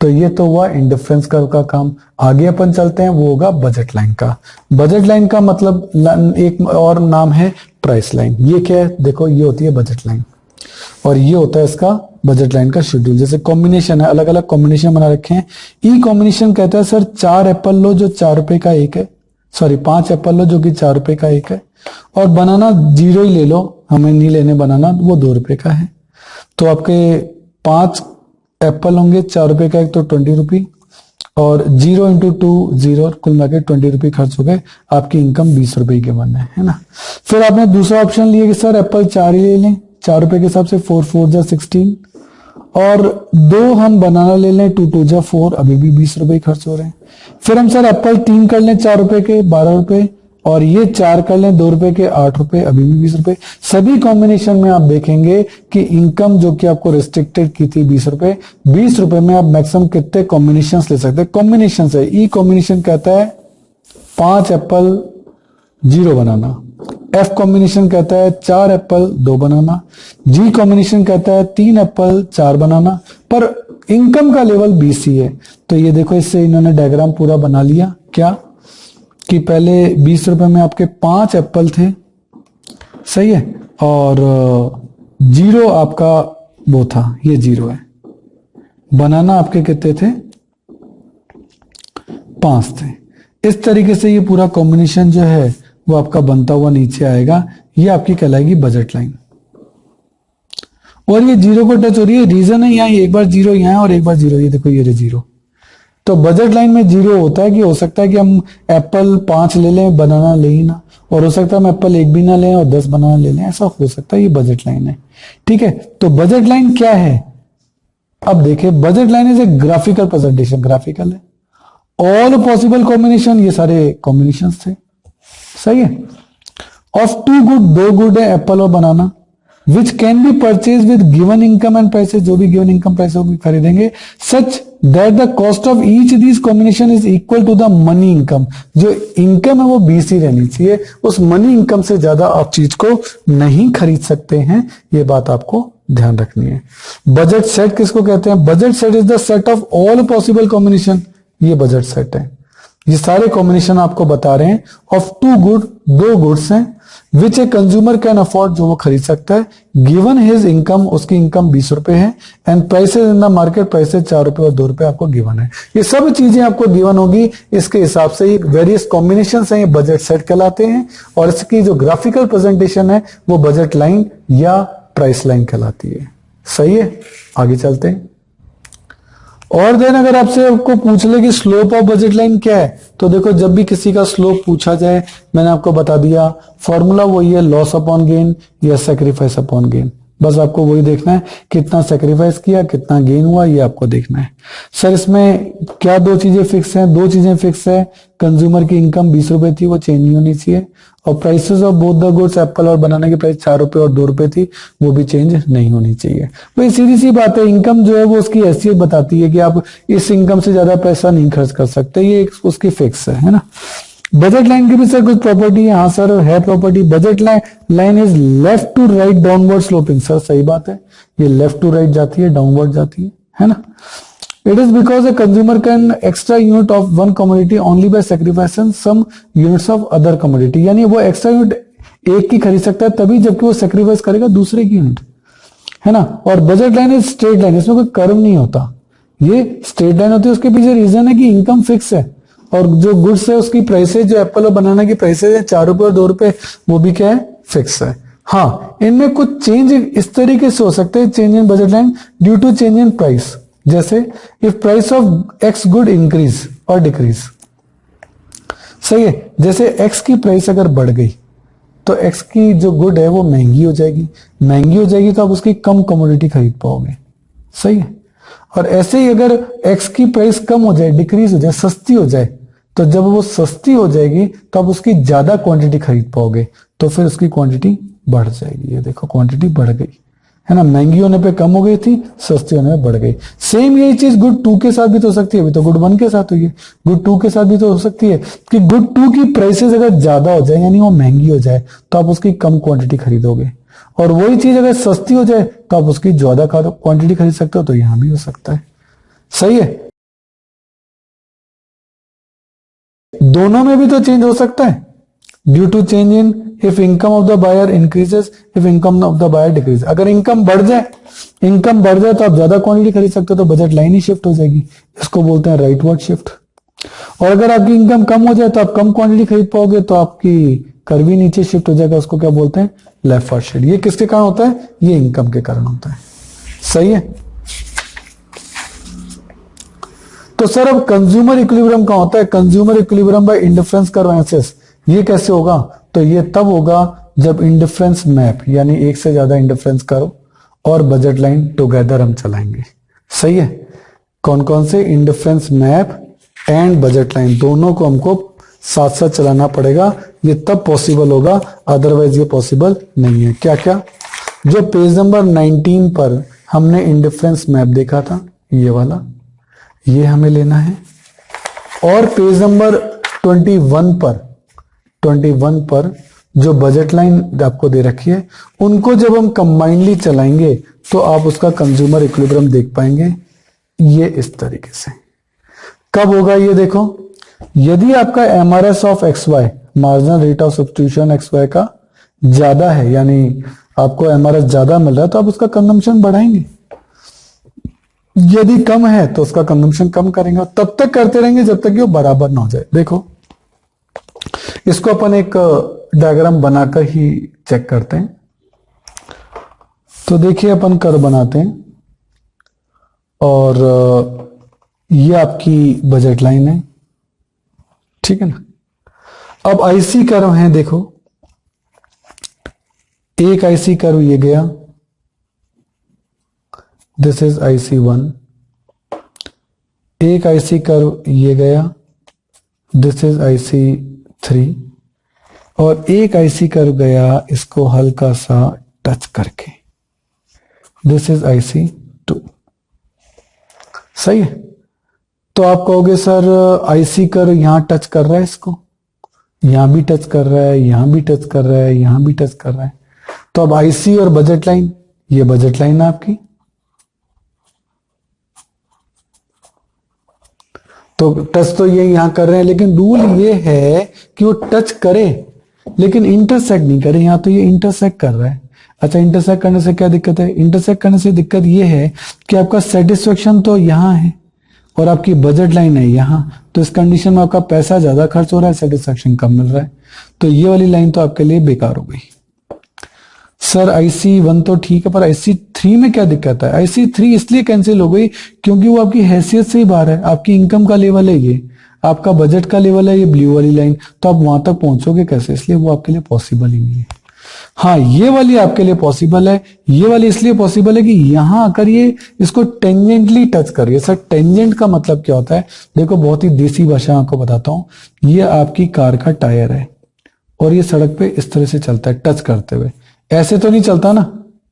तो ये तो हुआ इंडिफरेंस कर्व का काम। आगे अपन चलते हैं, वो होगा बजट लाइन का। बजट लाइन का मतलब एक और नाम है प्राइस लाइन। ये क्या है, देखो ये होती है बजट लाइन और ये होता है इसका बजट लाइन का शेड्यूल। जैसे कॉम्बिनेशन है, अलग अलग कॉम्बिनेशन बना रखे हैं। ई कॉम्बिनेशन कहता है सर 4 एप्पल लो जो 4 रुपए का एक है, सॉरी 5 एप्पल लो जो कि 4 रुपए का एक है, और बनाना 0 ही ले लो, हमें नहीं लेने बनाना, वो 2 रुपए का है। तो आपके 5 एप्पल होंगे 4 रुपए का एक, तो 20 रुपी, और 0 इंटू 2 0, कुल मिलाकर 20 रुपये खर्च हो गए। आपकी इनकम 20 रुपए के बनना है ना। फिर आपने दूसरा ऑप्शन लिया कि सर एप्पल 4 ही ले लें, 4 रुपए के हिसाब से 4 4 जा 16, और 2 हम बनाना ले लें, 2 2 जा 4, अभी भी 20 रुपए खर्च हो रहे हैं। फिर हम सर एप्पल 3 कर लें 4 रुपए के 12 रुपए, और ये 4 कर लें 2 रुपए के 8 रुपए, अभी भी 20 रुपए। सभी कॉम्बिनेशन में आप देखेंगे कि इनकम जो कि आपको रिस्ट्रिक्टेड की थी 20 रुपए, 20 रुपए में आप मैक्सिमम कितने कॉम्बिनेशन ले सकते हैं। कॉम्बिनेशन है, ई कॉम्बिनेशन कहता है 5 एप्पल 0 बनाना, एफ कॉम्बिनेशन कहता है 4 एप्पल 2 बनाना, जी कॉम्बिनेशन कहता है 3 एप्पल 4 बनाना, पर इनकम का लेवल 20 ही है। तो ये देखो, इससे इन्होंने डायग्राम पूरा बना लिया क्या कि पहले 20 रुपए में आपके 5 एप्पल थे, सही है, और 0 आपका वो था, ये 0 है। बनाना आपके कितने थे, 5 थे। इस तरीके से ये पूरा कॉम्बिनेशन जो है वो आपका बनता हुआ नीचे आएगा। ये आपकी कहलाएगी बजट लाइन। और ये 0 को टच हो रही है, रीजन है यहाँ एक बार 0 यहाँ और एक बार 0, ये देखो ये 0। तो बजट लाइन में 0 होता है कि हो सकता है कि हम एप्पल 5 ले लें, बनाना ले ही ना, और हो सकता है हम एप्पल 1 भी ना लें और 10 बनाना ले लें, ऐसा हो सकता है। ये बजट लाइन है, ठीक है। तो बजट लाइन क्या है, अब देखिए, budget line is a graphical presentation, graphical है। ऑल पॉसिबल कॉम्बिनेशन, ये सारे कॉम्बिनेशन थे, सही है, ऑफ 2 गुड, 2 गुड है एप्पल और banana, which can be purchase with given income and prices, जो भी गिवन इनकम प्राइस होगी खरीदेंगे, such that the cost of each this combination is equal to the money income. जो income है वो 20 ही रहनी चाहिए, उस मनी इनकम से ज्यादा आप चीज को नहीं खरीद सकते हैं, ये बात आपको ध्यान रखनी है। बजट सेट किसको कहते हैं, budget set is the set of all possible combination, ये बजट सेट है। ये सारे कॉम्बिनेशन आपको बता रहे हैं, ऑफ 2 गुड, 2 गुड्स हैं, विच ए कंज्यूमर कैन अफोर्ड, जो वो खरीद सकता है, गिवन हिज इनकम, उसकी इनकम 20 रुपए है, and prices in the market, prices 4 रुपए और 2 रुपए आपको गिवन है। ये सब चीजें आपको गिवन होगी, इसके हिसाब से ये वेरियस कॉम्बिनेशन हैं, ये बजट सेट कहलाते हैं, और इसकी जो ग्राफिकल प्रेजेंटेशन है वो बजट लाइन या प्राइस लाइन कहलाती है, सही है। आगे चलते हैं। और देन अगर आपसे आपको पूछ ले कि स्लोप ऑफ बजट लाइन क्या है, तो देखो जब भी किसी का स्लोप पूछा जाए, मैंने आपको बता दिया फॉर्मूला वही है, लॉस अपॉन गेन या सेक्रीफाइस अपॉन गेन। बस आपको वही देखना है, कितना सेक्रीफाइस किया कितना गेन हुआ, ये आपको देखना है। सर इसमें क्या 2 चीजें फिक्स हैं, 2 चीजें फिक्स है, कंज्यूमर की इनकम 20 रुपए थी, वो चेंज नहीं होनी चाहिए, और prices of both the goods, Apple और बनाना की प्राइस 4 रुपए और 2 रुपए थी, वो भी चेंज नहीं होनी चाहिए। तो ये सीधी सी बात है, इनकम जो है वो उसकी हैसियत बताती है कि आप इस इनकम से ज्यादा पैसा नहीं खर्च कर सकते, ये उसकी फिक्स है ना। बजट लाइन की भी सर कुछ प्रॉपर्टी है, हाँ सर है property. Budget line is left to right downward sloping, sir सही बात है, ये लेफ्ट टू राइट जाती है, डाउनवर्ड जाती है ना। It is because a consumer can extra unit of one commodity only by sacrificing some units of other commodity, यानी वो एक्स्ट्रा यूनिट एक की खरीद सकता है तभी जबकि वो सैक्रिफाइस करेगा दूसरे की यूनिट, है ना। और budget line is straight line, इसमें कोई कर्व नहीं होता, ये स्ट्रेट लाइन होती है। उसके पीछे रीजन है कि इनकम फिक्स है, और जो गुड्स है उसकी प्राइसेज, जो एप्पल और बनाना की प्राइसेज है 4 रुपए और 2 रुपए, वो भी क्या है, फिक्स है। हाँ, इनमें कुछ चेंज इस तरीके से हो सकते हैं, change in budget line due to change in price, जैसे if price of X good increase और डिक्रीज, सही है। जैसे एक्स की प्राइस अगर बढ़ गई तो एक्स की जो गुड है वो महंगी हो जाएगी, महंगी हो जाएगी तो आप उसकी कम कमोडिटी खरीद पाओगे, सही है। और ऐसे ही अगर एक्स की प्राइस कम हो जाए, डिक्रीज हो जाए, सस्ती हो जाए, तो जब वो सस्ती हो जाएगी तो आप उसकी ज्यादा क्वांटिटी खरीद पाओगे, तो फिर उसकी क्वांटिटी बढ़ जाएगी। ये देखो क्वांटिटी बढ़ गई, है ना, महंगी होने पे कम हो गई थी, सस्ती होने में बढ़ गई। सेम यही चीज गुड 2 के साथ भी तो हो सकती है, अभी तो गुड 1 के साथ हुई है, गुड 2 के साथ भी तो हो सकती है कि गुड 2 की प्राइसेस अगर ज्यादा हो जाए, यानी वो महंगी हो जाए, तो आप उसकी कम क्वांटिटी खरीदोगे, और वही चीज अगर सस्ती हो जाए तो आप उसकी ज्यादा क्वांटिटी खरीद सकते हो, तो यहां भी हो सकता है, सही है। दोनों में भी तो चेंज हो सकता है, due to change in, if income of the buyer increases, if income of the buyer decrease. अगर इनकम बढ़ जाए तो आप ज्यादा क्वांटिटी खरीद सकते हो, तो बजट लाइन ही शिफ्ट हो जाएगी, इसको बोलते हैं राइटवर्ड शिफ्ट। और अगर आपकी इनकम कम हो जाए तो आप कम क्वांटिटी खरीद पाओगे, तो आपकी कर्व भी नीचे शिफ्ट हो जाएगा, उसको क्या बोलते हैं, लेफ्टवर्ड शिफ्ट। ये किसके कारण होता है, ये इनकम के कारण होता है। सही है। तो सर अब कंज्यूमर इक्विलिब्रियम कहां होता है, consumer equilibrium bye indifference curve axis. ये कैसे होगा, तो ये तब होगा जब इंडिफरेंस मैप, यानी एक से ज्यादा इंडिफरेंस कर्व और बजट लाइन टुगेदर हम चलाएंगे। सही है। कौन कौन से, indifference map and budget line, दोनों को हमको साथ साथ चलाना पड़ेगा, ये तब पॉसिबल होगा, अदरवाइज ये पॉसिबल नहीं है। क्या क्या, जो पेज नंबर 19 पर हमने इंडिफरेंस मैप देखा था, ये वाला, ये हमें लेना है। और पेज नंबर 21 पर जो बजट लाइन आपको दे रखी है, उनको जब हम कंबाइनली चलाएंगे तो आप उसका कंज्यूमर इक्विलिब्रियम देख पाएंगे, ये इस तरीके से। कब होगा ये देखो, यदि आपका MRS of X Y, marginal rate of substitution X Y का ज्यादा है, यानी आपको एमआरएस ज्यादा मिल रहा है, तो आप उसका कंजम्पशन बढ़ाएंगे। यदि कम है तो उसका कंजम्पशन कम करेंगे, तब तक करते रहेंगे जब तक कि वो बराबर ना हो जाए। देखो इसको अपन एक डायग्राम बनाकर ही चेक करते हैं। तो देखिए अपन कर्व बनाते हैं, और ये आपकी बजट लाइन है, ठीक है ना। अब आईसी कर्व है, देखो एक आईसी कर्व ये गया, दिस इज IC1, एक आईसी कर्व ये गया, दिस इज IC3, और एक आईसी कर्व गया इसको हल्का सा टच करके, दिस इज IC2। सही है। तो आप कहोगे सर आईसी कर्व यहां टच कर रहा है, इसको यहां भी टच कर रहा है, यहां भी टच कर रहा है, यहां भी टच कर रहा है, तो अब आईसी और बजट लाइन, ये बजट लाइन है आपकी, तो टच तो ये यहां कर रहे हैं, लेकिन रूल ये है कि वो टच करे लेकिन इंटरसेक्ट नहीं करे। यहां तो ये इंटरसेक्ट कर रहा है। अच्छा, इंटरसेक्ट करने से क्या दिक्कत है, इंटरसेक्ट करने से दिक्कत ये है कि आपका सेटिस्फेक्शन तो यहां है और आपकी बजट लाइन है यहां, तो इस कंडीशन में आपका पैसा ज्यादा खर्च हो रहा है, सेटिस्फेक्शन कम मिल रहा है, तो ये वाली लाइन तो आपके लिए बेकार हो गई। सर IC1 तो ठीक है, पर IC3 में क्या दिक्कत है, IC3 इसलिए कैंसिल हो गई क्योंकि वो आपकी हैसियत से ही बाहर है, आपकी इनकम का लेवल है ये, आपका बजट का लेवल है ये ब्लू वाली लाइन, तो आप वहां तक पहुंचोगे कैसे, इसलिए वो आपके लिए पॉसिबल ही नहीं है। हाँ, ये वाली आपके लिए पॉसिबल है, ये वाली इसलिए पॉसिबल है कि यहां आकर ये इसको टेंजेंटली टच करिए। सर टेंजेंट का मतलब क्या होता है, देखो बहुत ही देसी भाषा आपको बताता हूं, ये आपकी कार का टायर है और ये सड़क पे इस तरह से चलता है टच करते हुए, ऐसे तो नहीं चलता ना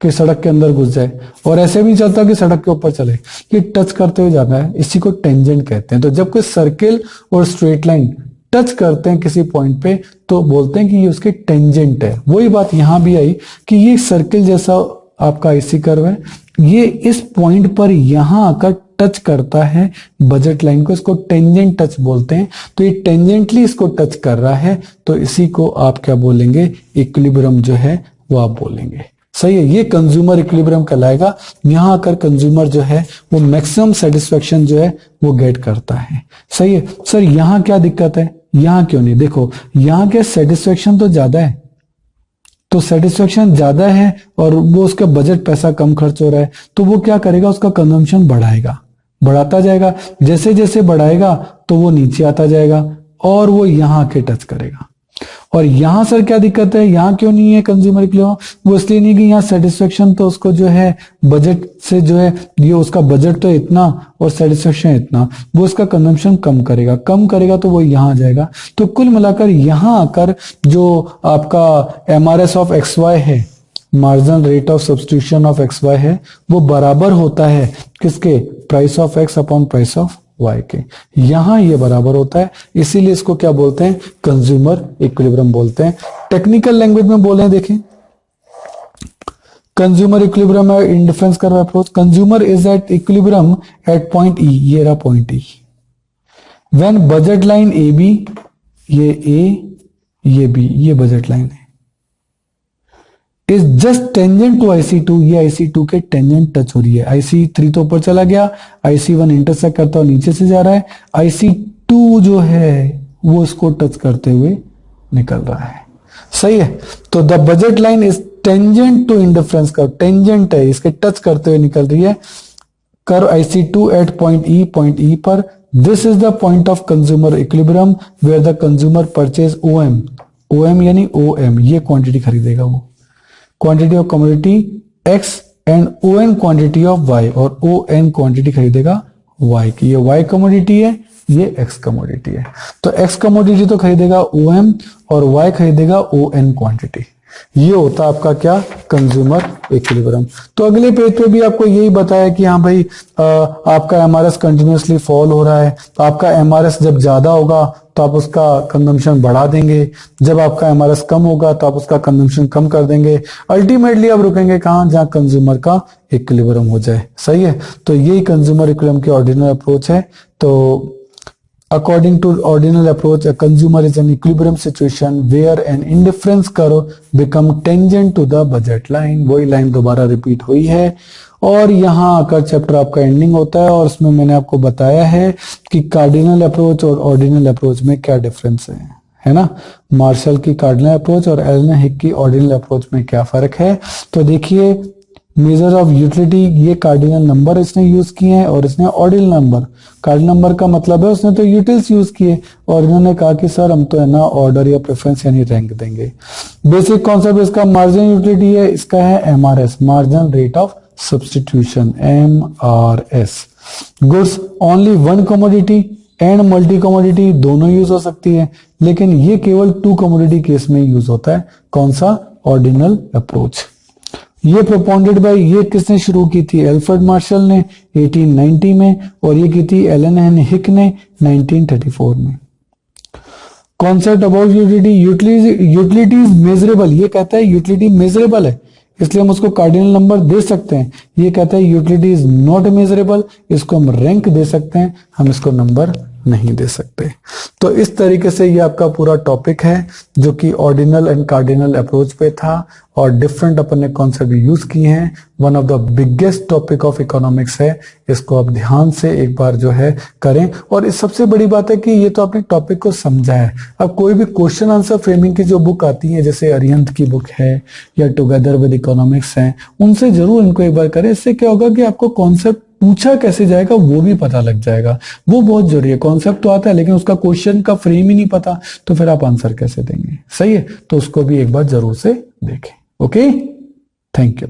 कि सड़क के अंदर घुस जाए, और ऐसे भी नहीं चलता कि सड़क के ऊपर चले, ये टच करते हुए जाना है, इसी को टेंजेंट कहते हैं। तो जब कोई सर्किल और स्ट्रेट लाइन टच करते हैं किसी पॉइंट पे तो बोलते हैं कि ये उसके टेंजेंट है। वही बात यहां भी आई कि ये सर्किल जैसा आपका आईसी कर्व है, ये इस पॉइंट पर यहां आकर टच करता है बजट लाइन को, इसको टेंजेंट टच बोलते हैं। तो ये टेंजेंटली इसको टच कर रहा है, तो इसी को आप क्या बोलेंगे, इक्विलिब्रियम जो है वो आप बोलेंगे। सही है, ये कंज्यूमर इक्विलिब्रियम कहलाएगा। यहां आकर कंज्यूमर जो है वो मैक्सिमम सेटिस्फेक्शन जो है वो गेट करता है। सही है। सर यहां क्या दिक्कत है, यहां क्यों नहीं, देखो यहां के सेटिस्फेक्शन तो ज्यादा है, तो सेटिस्फेक्शन ज्यादा है और वो उसका बजट पैसा कम खर्च हो रहा है, तो वो क्या करेगा, उसका कंजम्पशन बढ़ाएगा, बढ़ाता जाएगा, जैसे जैसे बढ़ाएगा तो वो नीचे आता जाएगा और वो यहां आके टच करेगा। और यहां सर क्या दिक्कत है, यहां क्यों नहीं है कंज्यूमर इक्विलिब्रियम, वो इसलिए नहीं कि यहां सेटिस्फेक्शन तो उसको जो है बजट से जो है ये उसका बजट तो इतना और सेटिस्फेक्शन इतना, वो उसका कंजम्पशन कम करेगा, कम करेगा तो वो यहां आ जाएगा। तो कुल मिलाकर यहां आकर जो आपका एमआरएस ऑफ एक्स वाई है, marginal rate of substitution of X Y है, वो बराबर होता है किसके, price of X upon price of Y के। यहां ये बराबर होता है, इसीलिए इसको क्या बोलते हैं, कंज्यूमर इक्विलिब्रियम बोलते हैं। टेक्निकल लैंग्वेज में बोले देखें, कंज्यूमर इक्विलिब्रियम है indifference curve approach. Consumer is at equilibrium at point E, ये रहा point E, when budget line AB ये ए, ये बी, ये बजट लाइन है। Is just tangent to IC2, ये IC2 के टेंजेंट टच हो रही है। IC3 तो ऊपर चला गया, IC1 इंटरसेक्ट करता हुआ नीचे से जा रहा है, IC2 जो है वो इसको टच करते हुए निकल रहा है। सही है। तो the budget line is tangent to indifference curve, tangent है, इसके टच करते हुए निकल रही है curve IC2 at point E पर। This is the point of consumer equilibrium where the consumer purchase OM यानी OM, ये क्वांटिटी खरीदेगा वो, quantity of commodity X and ON quantity of Y, और ON क्वांटिटी खरीदेगा Y की। ये Y commodity है, ये X कमोडिटी है। तो X कमोडिटी तो खरीदेगा OM और Y खरीदेगा ON क्वांटिटी। ये होता है आपका क्या, कंज्यूमर इक्विलिब्रियम। तो अगले पेज पे भी आपको यही बताया कि हाँ भाई आपका MRS कंटिन्यूसली फॉल हो रहा है, तो आपका MRS जब ज्यादा होगा तो आप उसका कंजम्पशन बढ़ा देंगे, जब आपका MRS कम होगा तो आप उसका कंजम्पशन कम कर देंगे। अल्टीमेटली आप रुकेंगे कहाँ, जहां कंज्यूमर का इक्विलिब्रियम हो जाए। सही है। तो यही कंज्यूमर इक्विलिब्रियम की ऑर्डिनल अप्रोच है। तो according to ordinal approach, a consumer is an equilibrium situation where an indifference curve become tangent to the budget line। वही लाइन दोबारा रिपीट हुई है और यहाँ आकर चैप्टर आपका एंडिंग होता है। और उसमें मैंने आपको बताया है कि कार्डिनल अप्रोच और ऑर्डिनल अप्रोच में क्या डिफरेंस है ना। मार्शल की कार्डिनल अप्रोच और एलन हिक की ऑर्डिनल अप्रोच में क्या फर्क है। तो देखिए, मेजर ऑफ यूटिलिटी, ये कार्डिनल नंबर इसने यूज किए हैं और इसने ऑर्डिनल नंबर। कार्डिनल नंबर का मतलब है उसने तो यूटिल्स यूज किए और इन्होंने कहा कि सर हम तो है ना ऑर्डर या प्रेफरेंस यानी रैंक देंगे। बेसिक कॉन्सेप्ट इसका मार्जिन यूटिलिटी है, इसका है MRS, marginal rate of substitution, MRS। Goods only one commodity and multi commodity दोनों यूज हो सकती है, लेकिन ये केवल 2 कमोडिटी केस में यूज होता है। कौन सा, ऑर्डिनल अप्रोच। ये प्रोपोनेटेड बाय, ये किसने शुरू की थी, एल्फ्रेड मार्शल ने 1890 में, और ये की थी एलन हिक ने 1934 में। Concept about utility, utility is measurable, ये कहता है यूटिलिटी मेजरेबल है इसलिए हम उसको कार्डिनल नंबर दे सकते हैं। ये कहता है यूटिलिटी इज नॉट मेजरेबल, इसको हम रैंक दे सकते हैं, हम इसको नंबर नहीं दे सकते। तो इस तरीके से ये आपका पूरा टॉपिक है जो कि ऑर्डिनल एंड कार्डिनल अप्रोच पे था और डिफरेंट अपन ने कॉन्सेप्ट यूज किए हैं। One of the biggest topic of economics है, इसको आप ध्यान से एक बार जो है करें। और इस सबसे बड़ी बात है कि ये तो आपने टॉपिक को समझा है। अब कोई भी क्वेश्चन आंसर फ्रेमिंग की जो बुक आती है, जैसे अरिहंत की बुक है या टुगेदर विद इकोनॉमिक्स है, उनसे जरूर इनको एक बार करें। इससे क्या होगा कि आपको कॉन्सेप्ट पूछा कैसे जाएगा वो भी पता लग जाएगा। वो बहुत जरूरी है। कॉन्सेप्ट तो आता है लेकिन उसका क्वेश्चन का फ्रेम ही नहीं पता तो फिर आप आंसर कैसे देंगे। सही है, तो उसको भी एक बार जरूर से देखें। Okay, thank you.